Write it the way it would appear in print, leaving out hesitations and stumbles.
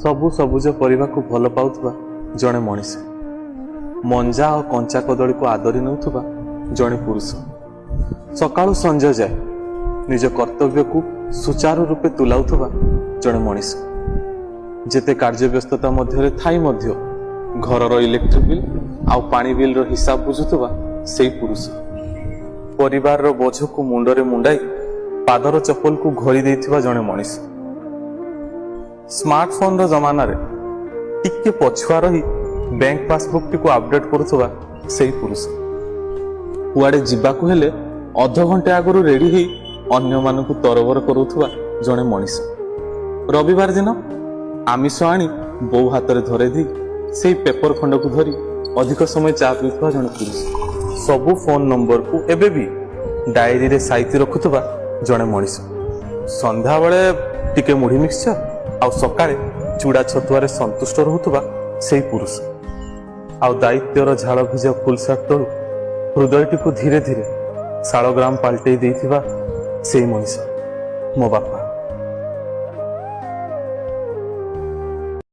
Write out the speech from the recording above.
ସବୁ ସବୁଜ ପରିବାକୁ ଭଲ ପାଉଥିବା ଜଣେ ମଣିଷ, ମଞ୍ଜା ଓ କଞ୍ଚା କଦଳୀକୁ ଆଦରି ନେଉଥିବା ଜଣେ ପୁରୁଷ, ସକାଳୁ ସଞ୍ଜ ଯାଏ ନିଜ କର୍ତ୍ତବ୍ୟକୁ ସୁଚାରୁ ରୂପେ ତୁଲାଉଥିବା ଜଣେ ମଣିଷ, ଯେତେ କାର୍ଯ୍ୟବ୍ୟସ୍ତତା ମଧ୍ୟରେ ଥାଇ ମଧ୍ୟ ଘରର ଇଲେକ୍ଟ୍ରିକ୍ ବିଲ୍ ଆଉ ପାଣି ବିଲ୍ର ହିସାବ ବୁଝୁଥିବା ସେଇ ପୁରୁଷ, ପରିବାରର ବୋଝକୁ ମୁଣ୍ଡରେ ମୁଣ୍ଡାଇ ପାଦର ଚପଲକୁ ଘୋରି ଦେଇଥିବା ଜଣେ ମଣିଷ, ସ୍ମାର୍ଟଫୋନର ଜମାନାରେ ଟିକେ ପଛୁଆ ରହି ବ୍ୟାଙ୍କ ପାସବୁକଟିକୁ ଅପଡେଟ୍ କରୁଥିବା ସେଇ ପୁରୁଷ, କୁଆଡେ ଯିବାକୁ ହେଲେ ଅଧଘଣ୍ଟେ ଆଗରୁ ରେଡି ହେଇ ଅନ୍ୟମାନଙ୍କୁ ତରବର କରୁଥିବା ଜଣେ ମଣିଷ, ରବିବାର ଦିନ ଆମିଷ ଆଣି ବୋଉ ହାତରେ ଧରେଇ ଦେଇ ସେଇ ପେପର ଖଣ୍ଡକୁ ଧରି ଅଧିକ ସମୟ ଚା ପିଉଥିବା ଜଣେ ପୁରୁଷ, ସବୁ ଫୋନ ନମ୍ବରକୁ ଏବେ ବି ଡାଏରୀରେ ସାଇତି ରଖୁଥିବା ଜଣେ ମଣିଷ, ସନ୍ଧ୍ୟାବେଳେ ଟିକେ ମୁଢି ମିକ୍ସଚର ଆଉ ସକାଳେ ଚୁଡ଼ା ଛତୁଆରେ ସନ୍ତୁଷ୍ଟ ରହୁଥିବା ସେଇ ପୁରୁଷ, ଆଉ ଦାୟିତ୍ୱର ଝାଳ ଭିଜା ଫୁଲ ସାର୍ଟ ତଳୁ ହୃଦୟଟିକୁ ଧୀରେ ଧୀରେ ଶାଳଗ୍ରାମ ପାଲଟେଇ ଦେଇଥିବା ସେଇ ମଣିଷ, ମୋ ବାପା।